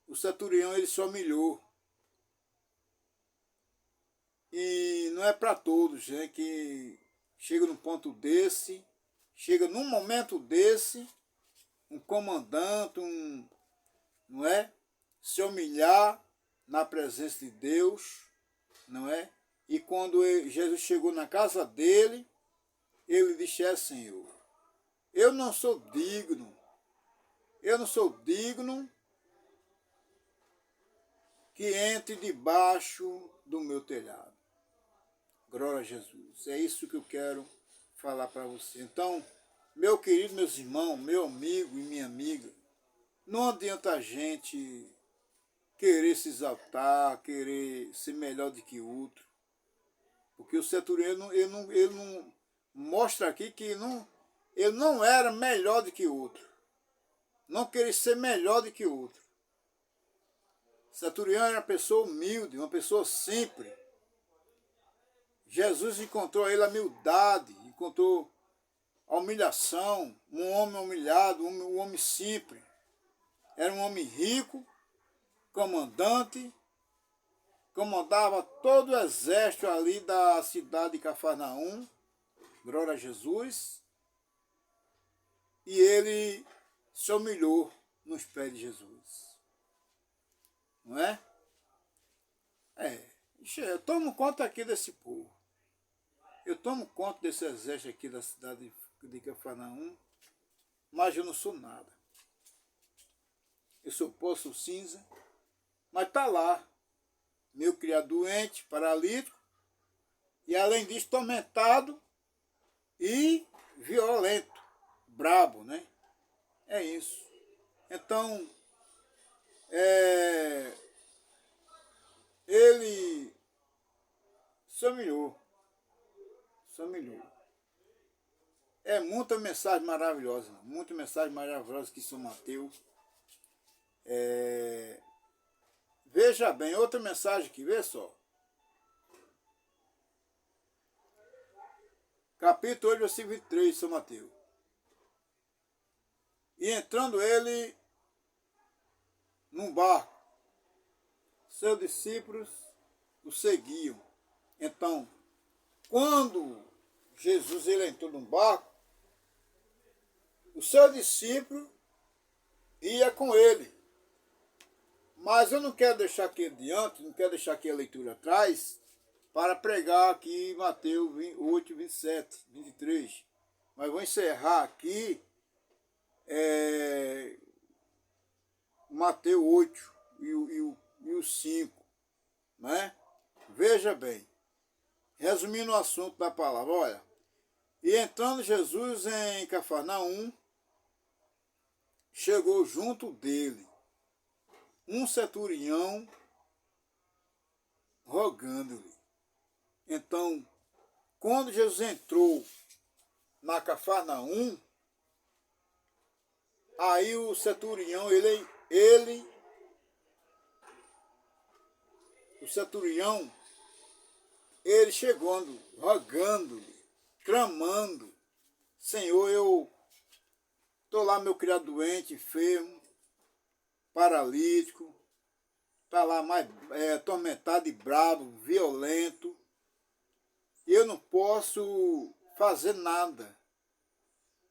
o centurião, ele se humilhou. E não é para todos, né, que chega num ponto desse, chega num momento desse, um comandante, não é? Se humilhar na presença de Deus, não é? E quando Jesus chegou na casa dele, ele disse: Senhor, eu não sou digno que entre debaixo do meu telhado. Glória a Jesus. É isso que eu quero falar para você. Então, meu querido, meus irmãos, meu amigo e minha amiga, não adianta a gente querer se exaltar, querer ser melhor do que o outro. Porque o centurião, ele não mostra aqui que ele não era melhor do que o outro. Não queria ser melhor do que o outro. O centurião era uma pessoa humilde, uma pessoa simples. Jesus encontrou a ele a humildade, encontrou a humilhação, um homem humilhado, um homem simples. Era um homem rico, comandante, comandava todo o exército ali da cidade de Cafarnaum, glória a Jesus, e ele se humilhou nos pés de Jesus. Não é? Eu tomo conta aqui desse povo. Eu tomo conta desse exército aqui da cidade de Cafarnaum, mas eu não sou nada. Eu sou poço cinza, mas está lá, meu criado doente, paralítico, e além disso tormentado e violento, brabo, né? É isso. Então, ele se humilhou. É muita mensagem maravilhosa, muita mensagem maravilhosa que São Mateus. Veja bem, outra mensagem aqui, vê só. Capítulo 8, versículo 23 de São Mateus. E entrando ele num barco, seus discípulos o seguiam. Então, quando Jesus ele entrou num barco, o seu discípulo ia com ele. Mas eu não quero deixar aqui adiante, não quero deixar aqui a leitura atrás, para pregar aqui Mateus 8, 27, 23. Mas vou encerrar aqui Mateus 8 e o 5. Né? Veja bem, resumindo o assunto da palavra, olha. E entrando Jesus em Cafarnaum, chegou junto dele um centurião rogando-lhe. Então, quando Jesus entrou na Cafarnaum, aí o centurião, ele chegando, rogando-lhe, clamando: Senhor, eu estou lá, meu criado doente, enfermo, paralítico, está lá mais atormentado e bravo, violento, e eu não posso fazer nada,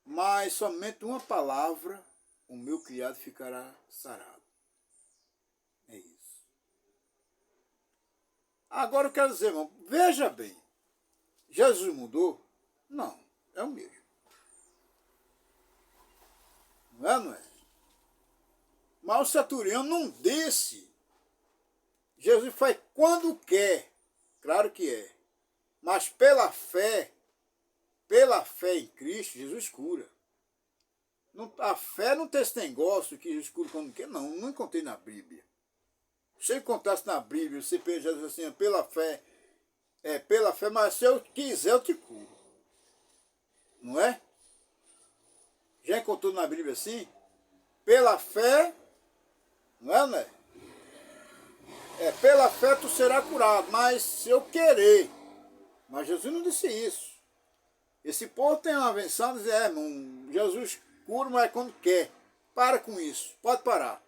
mas somente uma palavra, o meu criado ficará sarado. É isso. Agora eu quero dizer, irmão, veja bem, Jesus mudou? Não, é o mesmo. Não é? Mas o centurião não disse. Jesus faz quando quer, claro que é. Mas pela fé em Cristo, Jesus cura. A fé não tem esse negócio que Jesus cura quando quer, não encontrei na Bíblia. Se eu encontrasse na Bíblia, você pensa assim, pela fé, mas se eu quiser eu te curo. Não é? Já encontrou na Bíblia assim? Pela fé, não é? Pela fé tu será curado, mas se eu querer. Mas Jesus não disse isso. Esse povo tem uma invenção de dizer, irmão, Jesus cura, mas quando quer. Para com isso, pode parar.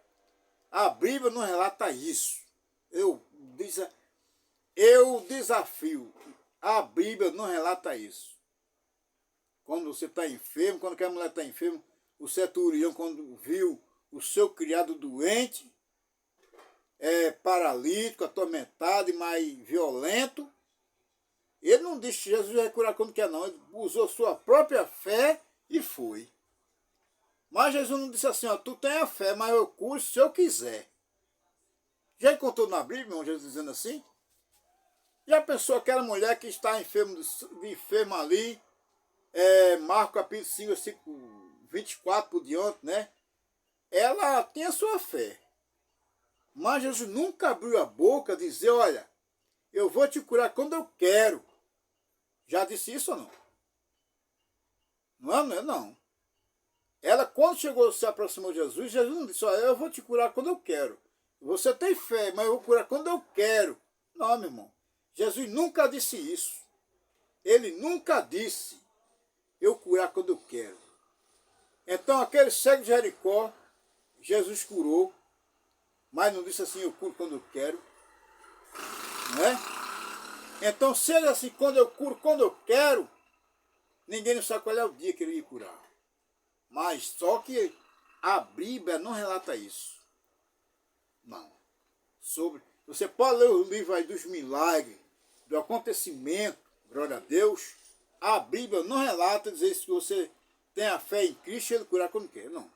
A Bíblia não relata isso. Eu desafio, a Bíblia não relata isso. Quando você está enfermo, quando aquela mulher está enferma, o centurião, quando viu o seu criado doente, paralítico, atormentado e mais violento, ele não disse que Jesus vai curar quando quer, não. Ele usou sua própria fé e foi. Mas Jesus não disse assim, tu tem a fé, mas eu curo se eu quiser. Já encontrou na Bíblia, irmão, Jesus dizendo assim? Já pensou aquela mulher que está enferma ali, Marcos capítulo 5, versículo 24 por diante, né? Ela tem a sua fé. Mas Jesus nunca abriu a boca a dizer, olha, eu vou te curar quando eu quero. Já disse isso ou não? Não é não. Ela, quando chegou, se aproximou de Jesus, Jesus não disse, olha, eu vou te curar quando eu quero. Você tem fé, mas eu vou curar quando eu quero. Não, meu irmão. Jesus nunca disse isso. Ele nunca disse, eu curar quando eu quero. Então, aquele cego de Jericó, Jesus curou, mas não disse assim, eu curo quando eu quero. Não é? Então, se ele assim, quando eu curo, quando eu quero, ninguém não sabe qual é o dia que ele ia curar. Mas só que a Bíblia não relata isso. Não. Você pode ler o livro aí dos milagres, do acontecimento, glória a Deus. A Bíblia não relata dizer que você tem a fé em Cristo e ele curar quando quer. Não.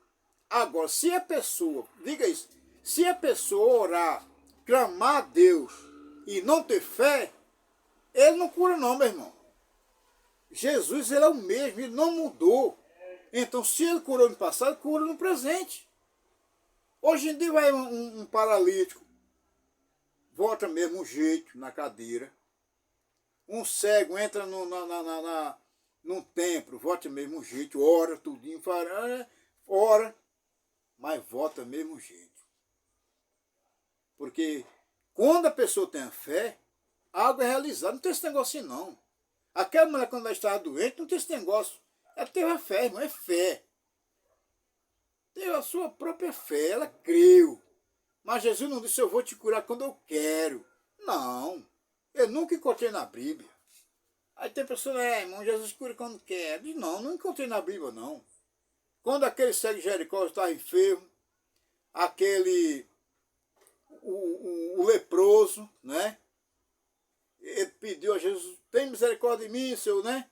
Agora, se a pessoa, diga isso, se a pessoa orar, clamar a Deus e não ter fé, ele não cura não, meu irmão. Jesus, ele é o mesmo, ele não mudou. Então, se ele curou no passado, cura no presente. Hoje em dia vai um paralítico, volta mesmo um jeito na cadeira. Um cego entra num templo, volta mesmo um jeito, ora tudinho, ora, mas volta mesmo jeito. Porque quando a pessoa tem a fé, algo é realizado. Não tem esse negócio assim, não. Aquela mulher, quando ela estava doente, não tem esse negócio. Ela teve a fé, irmão, é fé. Teve a sua própria fé, ela creu. Mas Jesus não disse, eu vou te curar quando eu quero. Não. Eu nunca encontrei na Bíblia. Aí tem pessoas, irmão, Jesus cura quando quer. Diz, não encontrei na Bíblia, não. Quando aquele cego de Jericó estava enfermo, o leproso, né? Ele pediu a Jesus, tem misericórdia de mim, Senhor, né?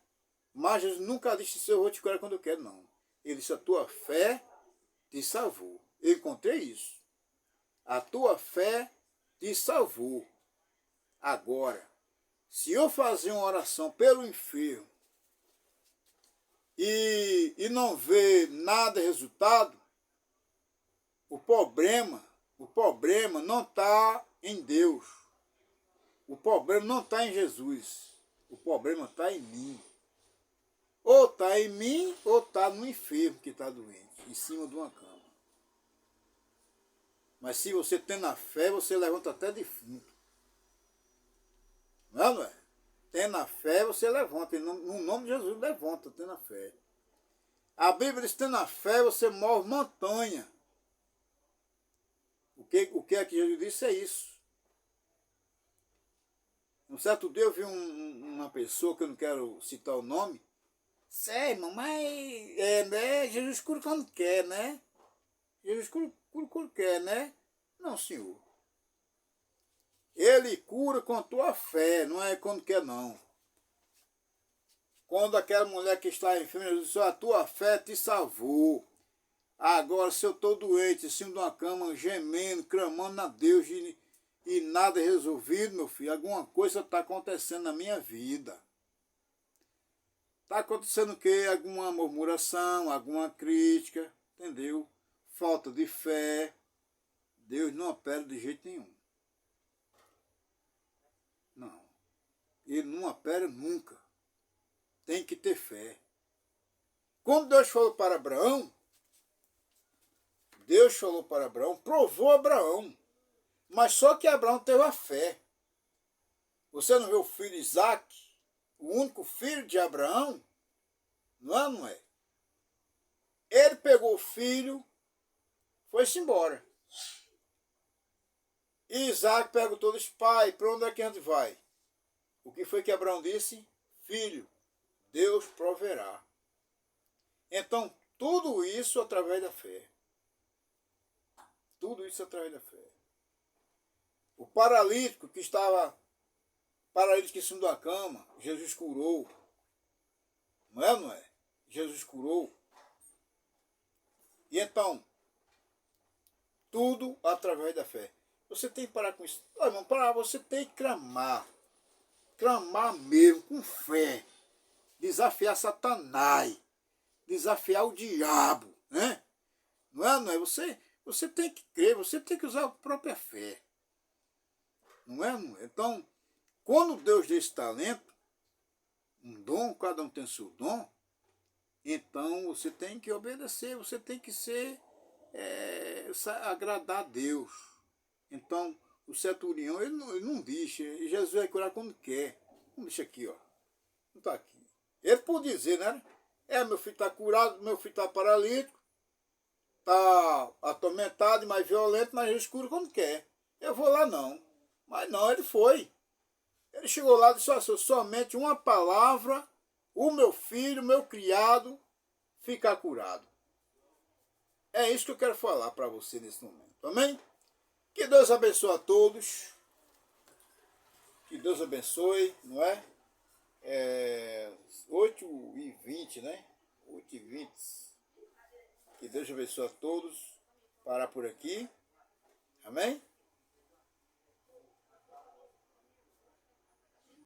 Mas Jesus nunca disse, Senhor, eu vou te curar quando eu quero, não. Ele disse, a tua fé te salvou. Eu encontrei isso. A tua fé te salvou. Agora, se eu fazer uma oração pelo enfermo e não ver nada resultado, o problema não está em Deus. O problema não está em Jesus. O problema está em mim. Ou está em mim, ou está no enfermo que está doente, em cima de uma cama. Mas se você tem na fé, você levanta até defunto. Não é? Tendo a fé, você levanta. No nome de Jesus, levanta, tendo a fé. A Bíblia diz, tendo a fé, você move montanha. O que é que Jesus disse é isso. Um certo dia eu vi uma pessoa, que eu não quero citar o nome. Sério, irmão, mas né, Jesus cura quando quer, né? Jesus cura quando quer, né? Não, senhor. Ele cura com a tua fé, não é quando quer, não. Quando aquela mulher que está enferma, Jesus disse, a tua fé te salvou. Agora, se eu estou doente, em cima de uma cama, gemendo, clamando a Deus e nada é resolvido, meu filho, alguma coisa está acontecendo na minha vida. Está acontecendo o quê? Alguma murmuração, alguma crítica, entendeu? Falta de fé. Deus não opera de jeito nenhum. Não. Ele não opera nunca. Tem que ter fé. Quando Deus falou para Abraão, provou Abraão. Mas só que Abraão teve a fé. Você não vê o filho Isaac, o único filho de Abraão? Não é? Ele pegou o filho, foi-se embora. E Isaac perguntou, disse, pai, para onde é que a gente vai? O que foi que Abraão disse? Filho, Deus proverá. Então, tudo isso através da fé. Tudo isso através da fé. O paralítico que estava paralítico em cima da cama, Jesus curou. Não é? Jesus curou. E então, tudo através da fé. Você tem que parar com isso. Olha, irmão, parar, você tem que clamar. Clamar mesmo, com fé. Desafiar Satanás. Desafiar o diabo, né? Não é, não é? Você tem que crer, você tem que usar a própria fé. Não é, não é? Então, quando Deus dá esse talento, um dom, cada um tem seu dom, então você tem que obedecer, você tem que ser, agradar a Deus. Então, o centurião, ele não deixa, Jesus vai curar quando quer. Não deixa aqui, ó. Não está aqui. Ele pode dizer, né? Meu filho está curado, meu filho está paralítico, está atormentado, mais violento, mas Jesus cura quando quer. Eu vou lá não. Mas não, ele foi. Ele chegou lá e disse, somente uma palavra, o meu filho, meu criado, ficar curado. É isso que eu quero falar para você nesse momento. Amém? Que Deus abençoe a todos. Que Deus abençoe, não é? 8h20, né? 8h20. Que Deus abençoe a todos. Parar por aqui. Amém?